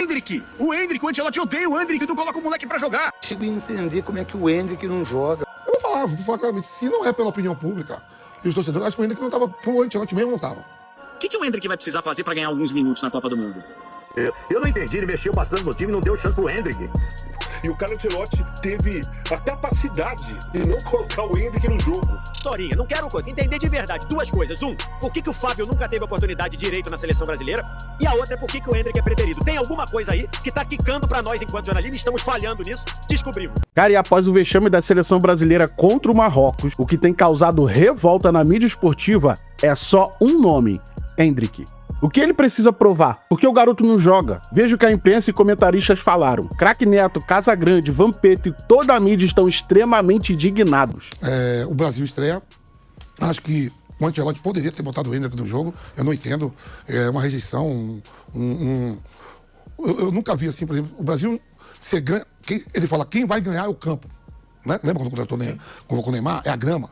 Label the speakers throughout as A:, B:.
A: Endrick! O Ancelotti odeia o Endrick e não coloca o moleque pra jogar.
B: Consigo entender como é que o Endrick não joga.
C: Eu vou falar claramente, se não é pela opinião pública e os torcedores, acho que o Endrick não estava, pro Ancelotti mesmo não estava.
A: O que o Endrick vai precisar fazer pra ganhar alguns minutos na Copa do Mundo?
D: Eu não entendi, ele mexeu bastante no time e não deu chance pro Endrick.
E: E o Carlo Ancelotti teve a capacidade de não colocar o Endrick no jogo.
F: Historinha, não quero entender de verdade duas coisas. Por que o Fábio nunca teve oportunidade direito na seleção brasileira? E a outra é por que o Endrick é preterido. Tem alguma coisa aí que tá quicando pra nós enquanto jornalistas, estamos falhando nisso, descobrimos.
G: Cara, e após o vexame da seleção brasileira contra o Marrocos, o que tem causado revolta na mídia esportiva é só um nome: Endrick. O que ele precisa provar? Porque o garoto não joga. Veja o que a imprensa e comentaristas falaram. Craque Neto, Casagrande, Vampeta e toda a mídia estão extremamente indignados.
C: O Brasil estreia. Acho que o Ancelotti poderia ter botado o Endrick no jogo. Eu não entendo. É uma rejeição. Eu nunca vi assim, por exemplo, o Brasil, você ganha, ele fala, quem vai ganhar é o campo. Né? Lembra quando convocou o Neymar? É a grama.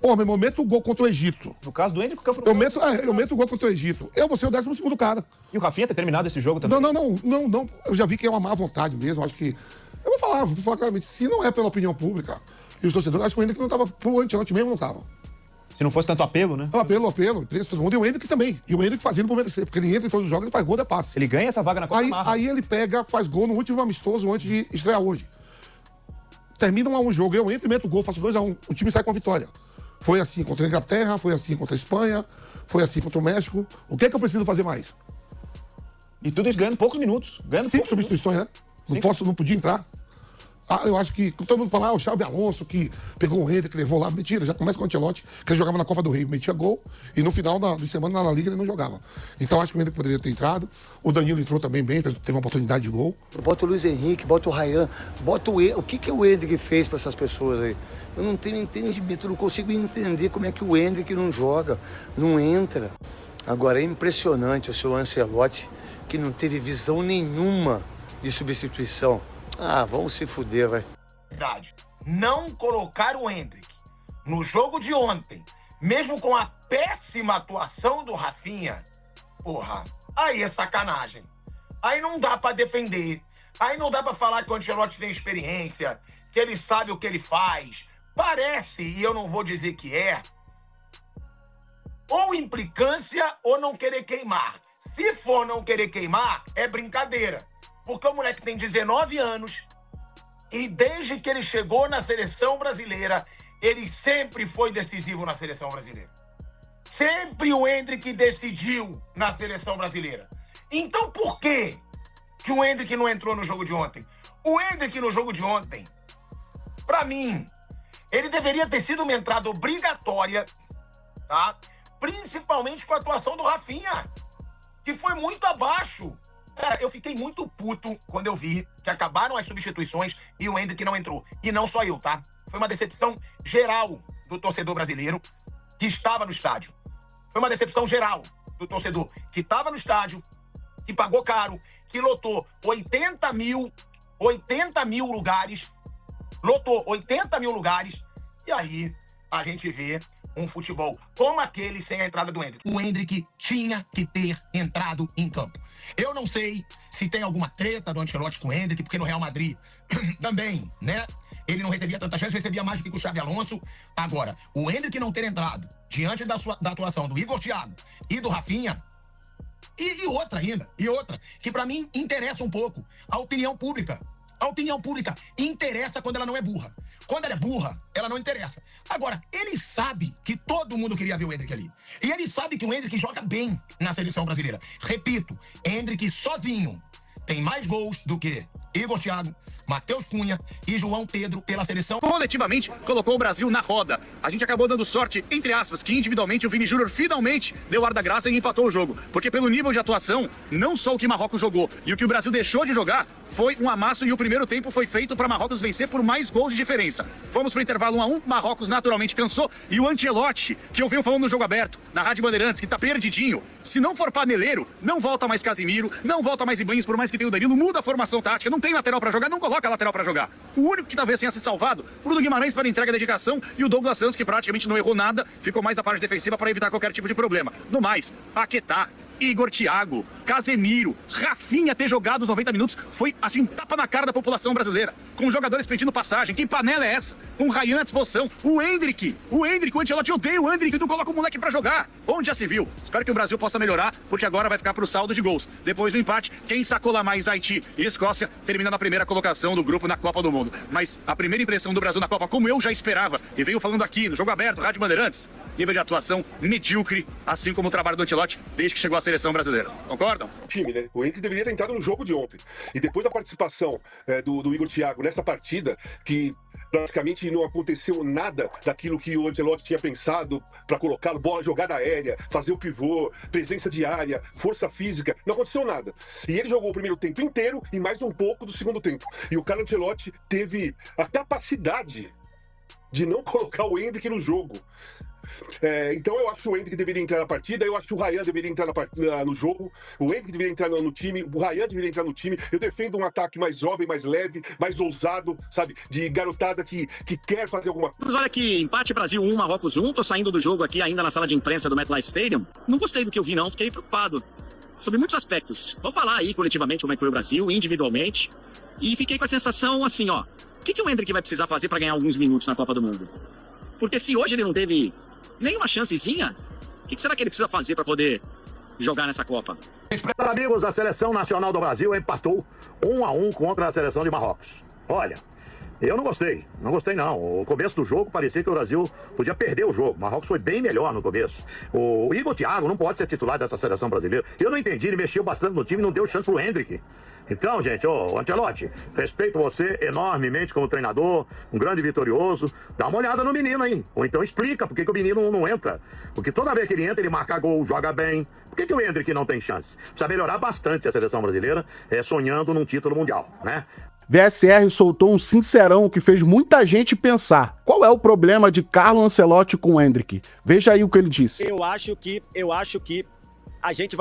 C: Pô, meu irmão, eu meto o gol contra o Egito.
H: No caso do Endrick, o campo
C: eu meto o gol contra o Egito. Eu vou ser o 12º cara.
H: E o Rafinha ter terminado esse jogo também?
C: Não. Eu já vi que é uma má vontade mesmo. Acho que... Eu vou falar claramente. Se não é pela opinião pública e os torcedores, acho que o Endrick não estava... Pro Ancelotti mesmo não estava.
H: Se não fosse tanto apelo, né?
C: Apelo, preço, todo mundo. E o Endrick também. E o Endrick fazendo por merecer. Porque ele entra em todos os jogos e faz gol de passe.
H: Ele ganha essa vaga na Copa Marra.
C: Aí ele pega, faz gol no último amistoso antes de estrear hoje. Termina 1-1 jogo. Eu entro e meto o gol, faço 2-1. O time sai com a vitória. Foi assim contra a Inglaterra, foi assim contra a Espanha, foi assim contra o México. O que é que eu preciso fazer mais?
H: E tudo isso ganhando poucos minutos.
C: 5 substituições, né? Não podia entrar. Eu acho que todo mundo fala, o Xabi Alonso que pegou o Endrick, que levou lá. Mentira, já começa com o Ancelotti, que ele jogava na Copa do Rei, metia gol, e no final de semana na Liga ele não jogava. Então acho que o Endrick poderia ter entrado. O Danilo entrou também bem, teve uma oportunidade de gol.
B: Bota o Luiz Henrique, bota o Ryan, bota o que o Endrick fez pra essas pessoas aí? Eu não tenho entendimento, eu não consigo entender como é que o Endrick não joga, não entra. Agora é impressionante o seu Ancelotti, que não teve visão nenhuma de substituição. Vamos se fuder, vai.
I: Não colocar o Endrick no jogo de ontem, mesmo com a péssima atuação do Rafinha, porra, aí é sacanagem. Aí não dá pra defender. Aí não dá pra falar que o Ancelotti tem experiência, que ele sabe o que ele faz. Parece, e eu não vou dizer que é, ou implicância ou não querer queimar. Se for não querer queimar, é brincadeira. Porque o moleque tem 19 anos e desde que ele chegou na seleção brasileira, ele sempre foi decisivo na seleção brasileira. Sempre o Endrick decidiu na seleção brasileira. Então por que o Endrick não entrou no jogo de ontem? O Endrick no jogo de ontem, pra mim, ele deveria ter sido uma entrada obrigatória, tá? Principalmente com a atuação do Rafinha, que foi muito abaixo. Cara, eu fiquei muito puto quando eu vi que acabaram as substituições e o Endrick não entrou. E não só eu, tá? Foi uma decepção geral do torcedor brasileiro que estava no estádio. Foi uma decepção geral do torcedor que estava no estádio, que pagou caro, que lotou 80 mil lugares. Lotou 80 mil lugares. E aí a gente vê um futebol como aquele sem a entrada do Endrick. O Endrick tinha que ter entrado em campo. Eu não sei se tem alguma treta do Ancelotti com o Endrick, porque no Real Madrid também, né? Ele não recebia tanta chance, recebia mais do que o Xabi Alonso. Agora, o Endrick não ter entrado diante da atuação do Igor Thiago e do Rafinha, e outra, que pra mim interessa um pouco, a opinião pública. A opinião pública interessa quando ela não é burra. Quando ela é burra, ela não interessa. Agora, ele sabe que todo mundo queria ver o Endrick ali. E ele sabe que o Endrick joga bem na seleção brasileira. Repito, Endrick sozinho tem mais gols do que Igor Thiago, Matheus Cunha e João Pedro pela seleção.
A: Coletivamente, colocou o Brasil na roda. A gente acabou dando sorte, entre aspas, que individualmente o Vini Júnior finalmente deu ar da graça e empatou o jogo. Porque pelo nível de atuação, não só o que Marrocos jogou e o que o Brasil deixou de jogar, foi um amasso e o primeiro tempo foi feito para Marrocos vencer por mais gols de diferença. Fomos pro intervalo 1-1, Marrocos naturalmente cansou e o Ancelotti, que eu venho falando no Jogo Aberto, na Rádio Bandeirantes, que tá perdidinho, se não for paneleiro, não volta mais Casimiro, não volta mais Iblinhos, por mais que tenha o Danilo, muda a formação tática, não tem lateral para jogar, não coloca lateral para jogar. O único que talvez tenha se salvado, Bruno Guimarães para entrega e dedicação e o Douglas Santos, que praticamente não errou nada, ficou mais a parte defensiva para evitar qualquer tipo de problema. No mais, Paquetá, Igor Thiago, Casemiro, Rafinha ter jogado os 90 minutos foi, assim, tapa na cara da população brasileira. Com os jogadores pedindo passagem. Que panela é essa? Com o Ryan à disposição. O Endrick, o Ancelotti odeia o Endrick, não coloca o moleque pra jogar. Onde já se viu? Espero que o Brasil possa melhorar, porque agora vai ficar pro saldo de gols. Depois do empate, quem sacola mais Haiti e Escócia, terminando a primeira colocação do grupo na Copa do Mundo. Mas a primeira impressão do Brasil na Copa, como eu já esperava, e venho falando aqui no Jogo Aberto, Rádio Bandeirantes, nível de atuação medíocre, assim como o trabalho do Ancelotti desde que chegou à seleção brasileira. Concordam?
E: Time, né? O Henrique deveria ter entrado no jogo de ontem. E depois da participação do Igor Thiago nessa partida, que praticamente não aconteceu nada daquilo que o Ancelotti tinha pensado para colocá-lo, bola jogada aérea, fazer o pivô, presença de área, força física, não aconteceu nada. E ele jogou o primeiro tempo inteiro e mais um pouco do segundo tempo. E o Carlo Ancelotti teve a capacidade de não colocar o Endrick no jogo. Então eu acho que o Endrick deveria entrar na partida, eu acho que o Ryan deveria entrar no jogo, o Endrick deveria entrar no time, o Ryan deveria entrar no time. Eu defendo um ataque mais jovem, mais leve, mais ousado, sabe? De garotada que quer fazer alguma coisa.
A: Mas olha aqui, empate Brasil 1, Marrocos 1. Tô saindo do jogo aqui ainda na sala de imprensa do MetLife Stadium. Não gostei do que eu vi não, fiquei preocupado sobre muitos aspectos. Vamos falar aí coletivamente como é que foi o Brasil, individualmente. E fiquei com a sensação assim, ó, o que o Endrick vai precisar fazer para ganhar alguns minutos na Copa do Mundo? Porque se hoje ele não teve nenhuma chancezinha, o que será que ele precisa fazer para poder jogar nessa Copa?
D: Amigos, a Seleção Nacional do Brasil empatou 1-1 contra a Seleção de Marrocos. Olha, eu não gostei não. O começo do jogo parecia que o Brasil podia perder o jogo. O Marrocos foi bem melhor no começo. O Igor Thiago não pode ser titular dessa Seleção brasileira. Eu não entendi, ele mexeu bastante no time e não deu chance pro Endrick. Então, gente, Ancelotti, respeito você enormemente como treinador, um grande vitorioso. Dá uma olhada no menino aí. Ou então explica por que o menino não entra. Porque toda vez que ele entra, ele marca gol, joga bem. Por que o Endrick não tem chance? Precisa melhorar bastante a seleção brasileira, sonhando num título mundial, né?
G: VSR soltou um sincerão que fez muita gente pensar. Qual é o problema de Carlo Ancelotti com o Endrick? Veja aí o que ele disse.
F: Eu acho que a gente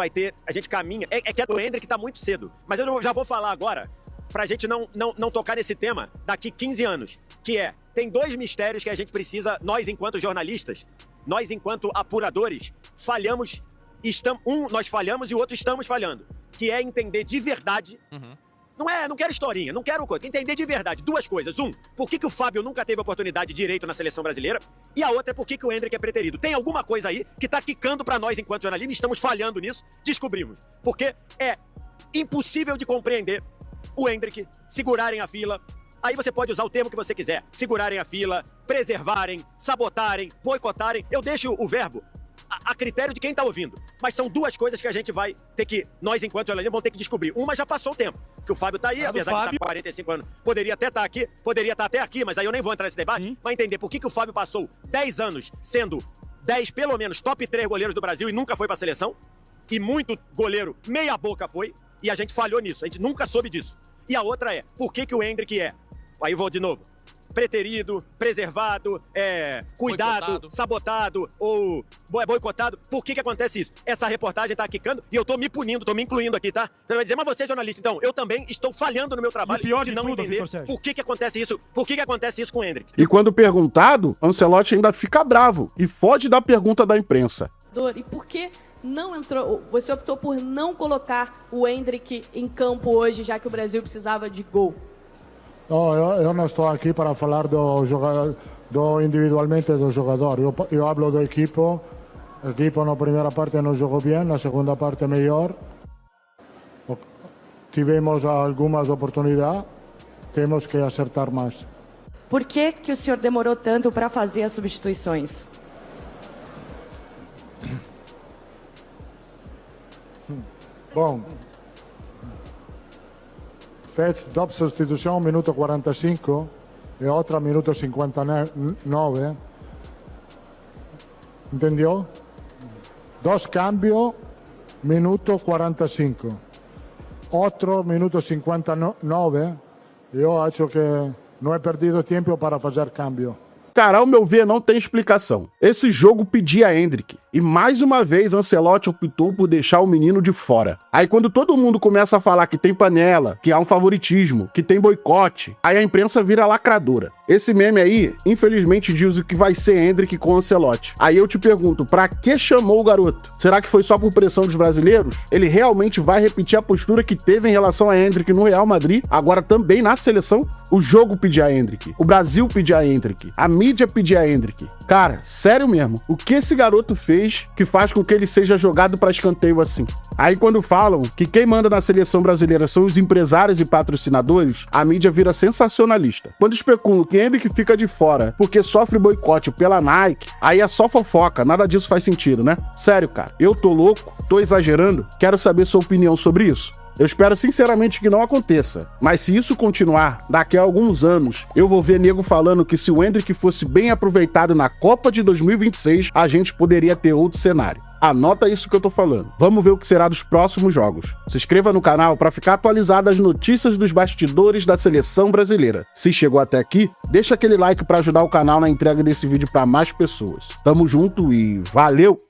F: caminha. É que o Endrick tá muito cedo. Mas eu já vou falar agora, pra gente não tocar nesse tema daqui 15 anos. Que tem dois mistérios que a gente precisa, nós enquanto jornalistas, nós enquanto apuradores, falhamos. Nós falhamos e o outro estamos falhando. Que é entender de verdade. Não quero historinha, não quero coisa. Entender de verdade. Duas coisas. Por que o Fábio nunca teve oportunidade direito na seleção brasileira? E a outra é por que o Endrick é preterido. Tem alguma coisa aí que tá quicando pra nós enquanto jornalistas, estamos falhando nisso, descobrimos. Porque é impossível de compreender o Endrick segurarem a fila. Aí você pode usar o termo que você quiser. Segurarem a fila, preservarem, sabotarem, boicotarem. Eu deixo o verbo a critério de quem tá ouvindo. Mas são duas coisas que a gente vai ter que, nós enquanto jornalistas, vamos ter que descobrir. Uma já passou o tempo, que o Fábio tá aí, apesar de estar com 45 anos. Poderia até estar aqui, poderia estar até aqui, mas aí eu nem vou entrar nesse debate. Vai entender por que o Fábio passou 10 anos sendo 10, pelo menos, top 3 goleiros do Brasil e nunca foi pra seleção. E muito goleiro meia boca foi, e a gente falhou nisso, a gente nunca soube disso. E a outra é, por que o Endrick aí eu vou de novo, preterido, preservado, cuidado, sabotado ou boicotado. Por que acontece isso? Essa reportagem tá quicando e eu tô me punindo, tô me incluindo aqui, tá? Você vai dizer, mas você é jornalista, então eu também estou falhando no meu trabalho de não entender por que acontece isso, com o Endrick.
G: E quando perguntado, Ancelotti ainda fica bravo e foge da pergunta da imprensa.
J: E por que não entrou? Você optou por não colocar o Endrick em campo hoje, já que o Brasil precisava de gol?
K: No, eu não estou aqui para falar individualmente do jogador. Eu hablo do equipo. O equipo na primeira parte não jogou bem, na segunda parte melhor. Tivemos algumas oportunidades, temos que acertar mais.
J: Por que o senhor demorou tanto para fazer as substituições?
K: Bom, fez doble substituição, minuto 45 e outra minuto 59. Entendeu? Dos cambios, minuto 45. Outro minuto 59. Eu acho que não é perdido tempo para fazer cambio.
G: Cara, ao meu ver, não tem explicação. Esse jogo pedia Endrick. E mais uma vez, Ancelotti optou por deixar o menino de fora. Aí quando todo mundo começa a falar que tem panela, que há um favoritismo, que tem boicote, aí a imprensa vira lacradora. Esse meme aí, infelizmente, diz o que vai ser Endrick com Ancelotti. Aí eu te pergunto, pra que chamou o garoto? Será que foi só por pressão dos brasileiros? Ele realmente vai repetir a postura que teve em relação a Endrick no Real Madrid, agora também na seleção? O jogo pedia Endrick, o Brasil pedia Endrick, a mídia pedia Endrick. Cara, sério mesmo, o que esse garoto fez que faz com que ele seja jogado pra escanteio assim? Aí quando falam que quem manda na seleção brasileira são os empresários e patrocinadores, a mídia vira sensacionalista. Quando especulam que Endrick fica de fora porque sofre boicote pela Nike, aí é só fofoca, nada disso faz sentido, né? Sério, cara, eu tô louco? Tô exagerando? Quero saber sua opinião sobre isso. Eu espero sinceramente que não aconteça, mas se isso continuar, daqui a alguns anos, eu vou ver nego falando que se o Endrick fosse bem aproveitado na Copa de 2026, a gente poderia ter outro cenário. Anota isso que eu tô falando. Vamos ver o que será dos próximos jogos. Se inscreva no canal para ficar atualizado as notícias dos bastidores da seleção brasileira. Se chegou até aqui, deixa aquele like para ajudar o canal na entrega desse vídeo para mais pessoas. Tamo junto e valeu!